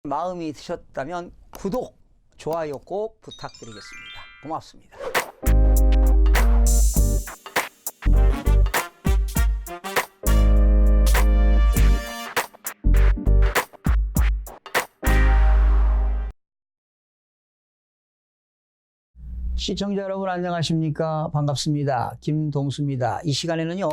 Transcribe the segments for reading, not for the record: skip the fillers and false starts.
마음이 드셨다면 구독, 좋아요 꼭 부탁드리겠습니다. 고맙습니다. 시청자 여러분 안녕하십니까? 반갑습니다. 김동수입니다. 이 시간에는요,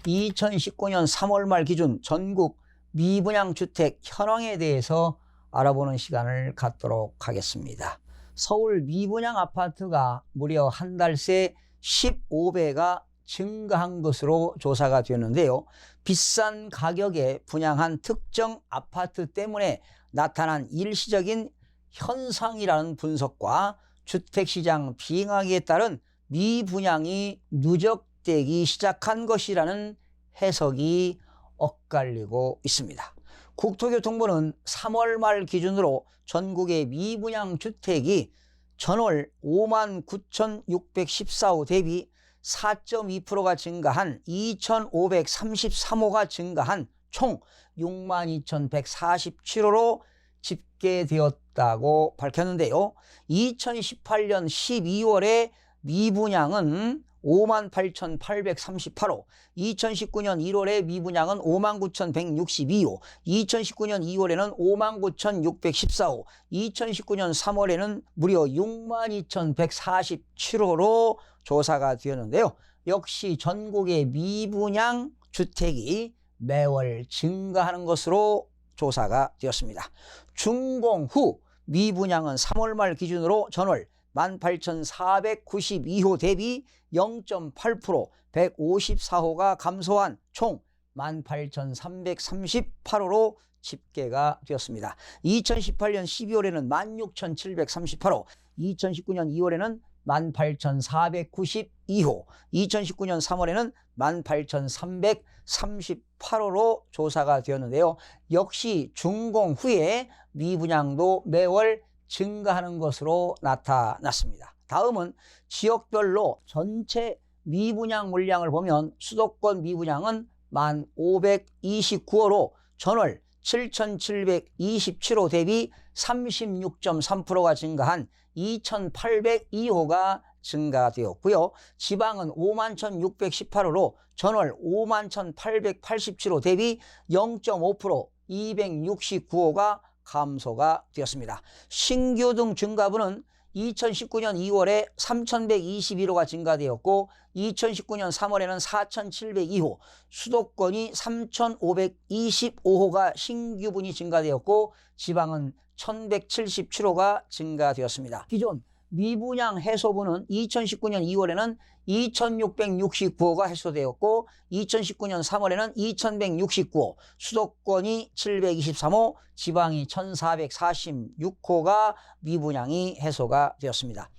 2019년 3월 말 기준 전국 미분양 주택 현황에 대해서 알아보는 시간을 갖도록 하겠습니다. 서울 미분양 아파트가 무려 한 달 새 15배가 증가한 것으로 조사가 되었는데요. 비싼 가격에 분양한 특정 아파트 때문에 나타난 일시적인 현상이라는 분석과 주택시장 비응하기에 따른 미분양이 누적되기 시작한 것이라는 해석이 엇갈리고 있습니다. 국토교통부는 3월 말 기준으로 전국의 미분양 주택이 전월 59,614호 대비 4.2%가 증가한 2,533호가 증가한 총 62,147호로 집계되었다고 밝혔는데요. 2018년 12월에 미분양은 58,838호, 2019년 1월에 미분양은 59,162호, 2019년 2월에는 59,614호, 2019년 3월에는 무려 62,147호로 조사가 되었는데요. 역시 전국의 미분양 주택이 매월 증가하는 것으로 조사가 되었습니다. 준공 후 미분양은 3월 말 기준으로 전월 18,492호 대비 0.8% 154호가 감소한 총 18,338호로 집계가 되었습니다. 2018년 12월에는 16,738호, 2019년 2월에는 18,492호, 2019년 3월에는 18,338호로 조사가 되었는데요. 역시 준공 후에 미분양도 매월 증가하는 것으로 나타났습니다. 다음은 지역별로 전체 미분양 물량을 보면 수도권 미분양은 1,529호로 전월 7,727호 대비 36.3%가 증가한 2,802호가 증가되었고요. 지방은 51,618호로 전월 51,887호 대비 0.5% 269호가 감소가 되었습니다. 신규 등 증가분은 2019년 2월에 3,121호가 증가되었고 2019년 3월에는 4,702호, 수도권이 3,525호가 신규분이 증가되었고 지방은 1,177호가 증가되었습니다. 기존 미분양 해소분은 2019년 2월에는 2,669호가 해소되었고 2019년 3월에는 2,169호, 수도권이 723호, 지방이 1,446호가 미분양이 해소가 되었습니다.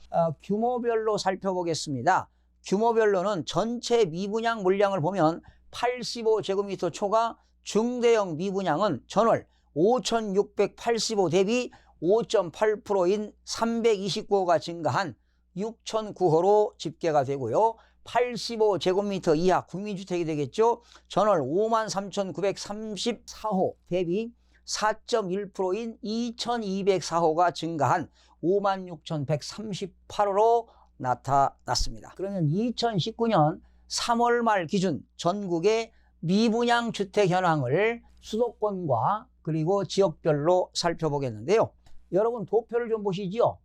규모별로 살펴보겠습니다. 규모별로는 전체 미분양 물량을 보면 85제곱미터 초과 중대형 미분양은 전월 5,685 대비 5.8%인 329호가 증가한 6,009호로 집계가 되고요. 85제곱미터 이하 국민주택이 되겠죠. 전월 53,934호 대비 4.1%인 2,204호가 증가한 56,138호로 나타났습니다. 그러면 2019년 3월 말 기준 전국의 미분양 주택 현황을 수도권과 그리고 지역별로 살펴보겠는데요. 여러분 도표를 좀 보시죠.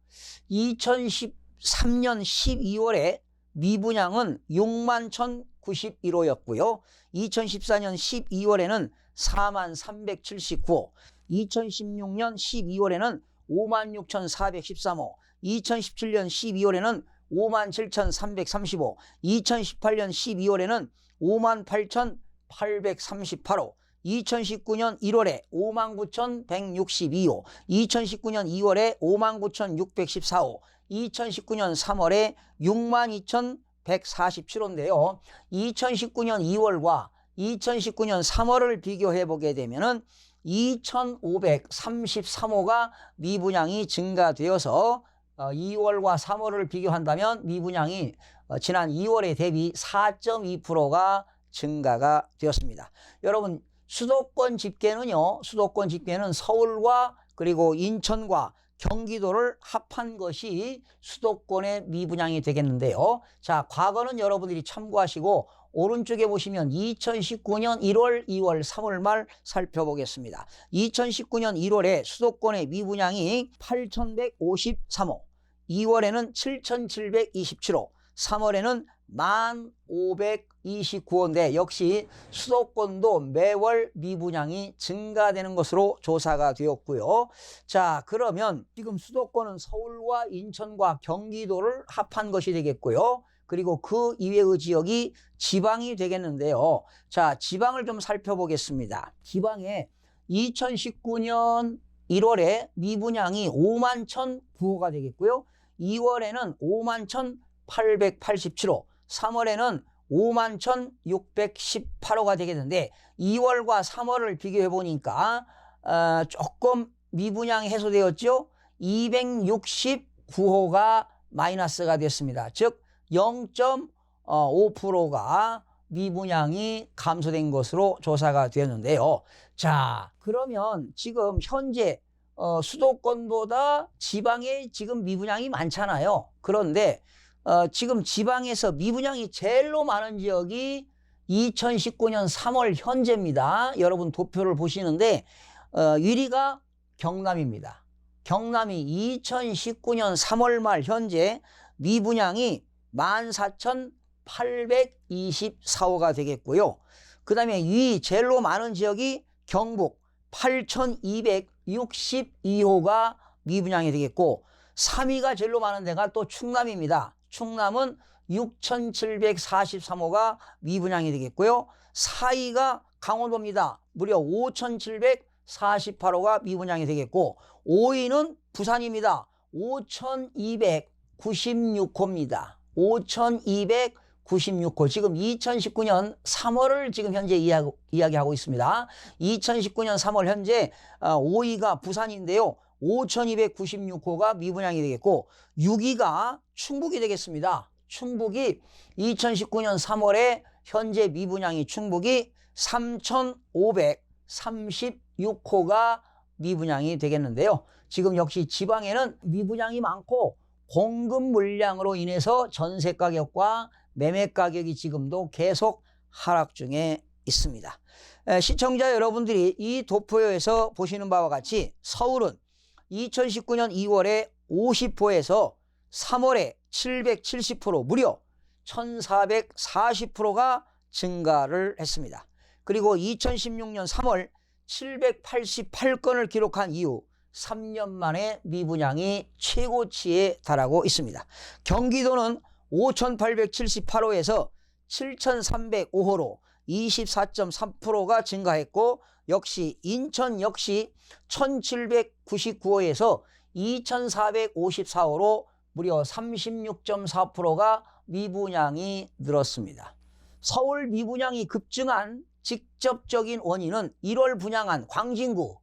2013년 12월에 미분양은 61,091호였고요. 2014년 12월에는 43,379호, 2016년 12월에는 56,413호, 2017년 12월에는 57,335, 2018년 12월에는 58,838호, 2019년 1월에 59,162호, 2019년 2월에 59,614호, 2019년 3월에 62,147호인데요. 2019년 2월과 2019년 3월을 비교해 보게 되면은 2,533호가 미분양이 증가되어서 2월과 3월을 비교한다면 미분양이 지난 2월에 대비 4.2%가 증가가 되었습니다. 여러분 수도권 집계는요, 수도권 집계는 서울과 그리고 인천과 경기도를 합한 것이 수도권의 미분양이 되겠는데요. 자, 과거는 여러분들이 참고하시고 오른쪽에 보시면 2019년 1월, 2월, 3월 말 살펴보겠습니다. 2019년 1월에 수도권의 미분양이 8,153호, 2월에는 7,727호, 3월에는 1,529호인데 역시 수도권도 매월 미분양이 증가되는 것으로 조사가 되었고요. 자, 그러면 지금 수도권은 서울과 인천과 경기도를 합한 것이 되겠고요. 그리고 그 이외의 지역이 지방이 되겠는데요. 자, 지방을 좀 살펴보겠습니다. 지방에 2019년 1월에 미분양이 51,009호가 되겠고요. 2월에는 51,887호, 3월에는 51,618호가 되겠는데 2월과 3월을 비교해 보니까 조금 미분양이 해소되었죠. 269호가 마이너스가 됐습니다. 즉 0.5%가 미분양이 감소된 것으로 조사가 되었는데요. 자, 그러면 지금 현재 수도권보다 지방에 지금 미분양이 많잖아요. 그런데 지금 지방에서 미분양이 제일로 많은 지역이 2019년 3월 현재입니다. 여러분 도표를 보시는데 1위가 경남입니다. 경남이 2019년 3월 말 현재 미분양이 14,824호가 되겠고요. 그 다음에 2위 제일로 많은 지역이 경북 8,262호가 미분양이 되겠고 3위가 제일로 많은 데가 또 충남입니다. 충남은 6,743호가 미분양이 되겠고요. 4위가 강원도입니다. 무려 5,748호가 미분양이 되겠고 5위는 부산입니다. 5,296호입니다. 5,296호. 지금 2019년 3월을 지금 현재 이야기하고 있습니다. 2019년 3월 현재 5위가 부산인데요. 5,296호가 미분양이 되겠고 6위가 충북이 되겠습니다. 충북이 2019년 3월에 현재 미분양이 충북이 3,536호가 미분양이 되겠는데요. 지금 역시 지방에는 미분양이 많고 공급 물량으로 인해서 전세 가격과 매매 가격이 지금도 계속 하락 중에 있습니다. 시청자 여러분들이 이 도표에서 보시는 바와 같이 서울은 2019년 2월에 50호에서 3월에 770% 무려 1440%가 증가를 했습니다. 그리고 2016년 3월 788건을 기록한 이후 3년 만에 미분양이 최고치에 달하고 있습니다. 경기도는 5,878호에서 7,305호로 24.3%가 증가했고 역시 인천 역시 1,799호에서 2,454호로 무려 36.4%가 미분양이 늘었습니다. 서울 미분양이 급증한 직접적인 원인은 1월 분양한 광진구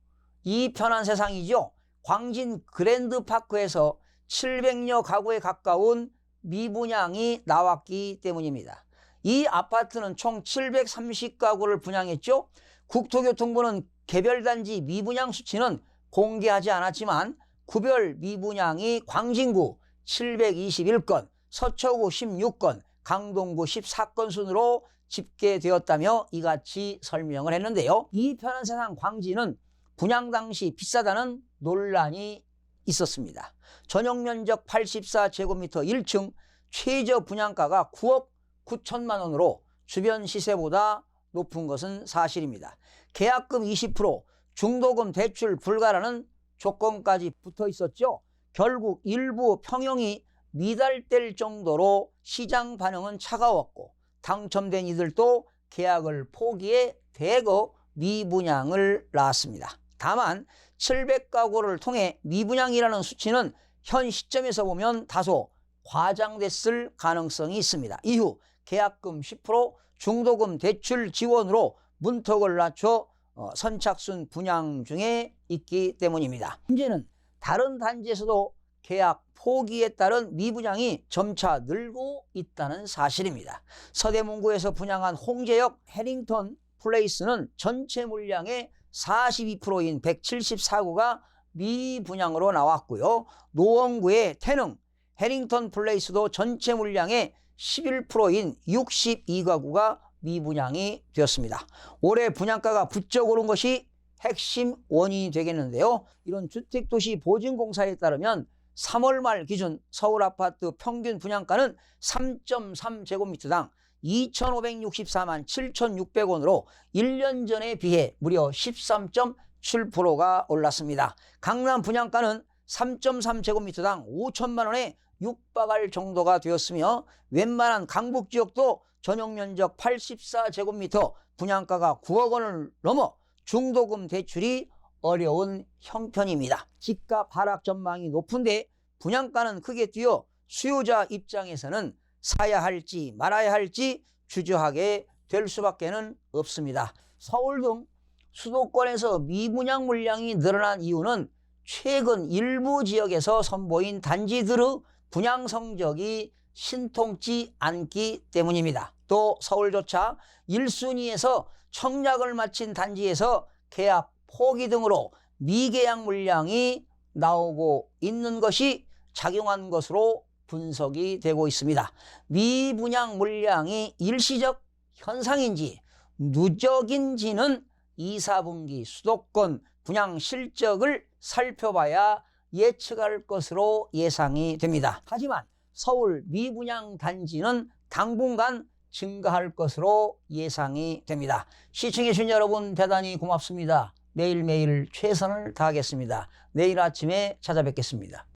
이 편한 세상이죠. 광진 그랜드파크에서 700여 가구에 가까운 미분양이 나왔기 때문입니다. 이 아파트는 총 730가구를 분양했죠. 국토교통부는 개별단지 미분양 수치는 공개하지 않았지만 구별 미분양이 광진구 721건, 서초구 16건, 강동구 14건 순으로 집계되었다며 이같이 설명을 했는데요. 이 편한 세상 광진은 분양 당시 비싸다는 논란이 있었습니다. 전용 면적 84제곱미터 1층 최저 분양가가 9억 9천만 원으로 주변 시세보다 높은 것은 사실입니다. 계약금 20%, 중도금 대출 불가라는 조건까지 붙어 있었죠. 결국 일부 평형이 미달될 정도로 시장 반응은 차가웠고 당첨된 이들도 계약을 포기해 대거 미분양을 낳았습니다. 다만 700가구를 통해 미분양이라는 수치는 현 시점에서 보면 다소 과장됐을 가능성이 있습니다. 이후 계약금 10%, 중도금 대출 지원으로 문턱을 낮춰 선착순 분양 중에 있기 때문입니다. 문제는 다른 단지에서도 계약 포기에 따른 미분양이 점차 늘고 있다는 사실입니다. 서대문구에서 분양한 홍제역 해링턴 플레이스는 전체 물량의 42%인 174구가 미분양으로 나왔고요. 노원구의 태릉, 해링턴 플레이스도 전체 물량의 11%인 62가구가 미분양이 되었습니다. 올해 분양가가 부쩍 오른 것이 핵심 원인이 되겠는데요. 이런 주택도시 보증공사에 따르면 3월 말 기준 서울 아파트 평균 분양가는 3.3제곱미터당 2,564만 7,600원으로 1년 전에 비해 무려 13.7%가 올랐습니다. 강남 분양가는 3.3제곱미터당 5천만 원에 육박할 정도가 되었으며 웬만한 강북 지역도 전용 면적 84제곱미터 분양가가 9억 원을 넘어 중도금 대출이 어려운 형편입니다. 집값 하락 전망이 높은데 분양가는 크게 뛰어 수요자 입장에서는 사야 할지 말아야 할지 주저하게 될 수밖에 없습니다. 서울 등 수도권에서 미분양 물량이 늘어난 이유는 최근 일부 지역에서 선보인 단지들의 분양 성적이 신통치 않기 때문입니다. 또 서울조차 1순위에서 청약을 마친 단지에서 계약 포기 등으로 미계약 물량이 나오고 있는 것이 작용한 것으로 분석이 되고 있습니다. 미분양 물량이 일시적 현상인지 누적인지는 2, 4분기 수도권 분양 실적을 살펴봐야 예측할 것으로 예상이 됩니다. 하지만 서울 미분양 단지는 당분간 증가할 것으로 예상이 됩니다. 시청해주신 여러분 대단히 고맙습니다. 매일매일 최선을 다하겠습니다. 내일 아침에 찾아뵙겠습니다.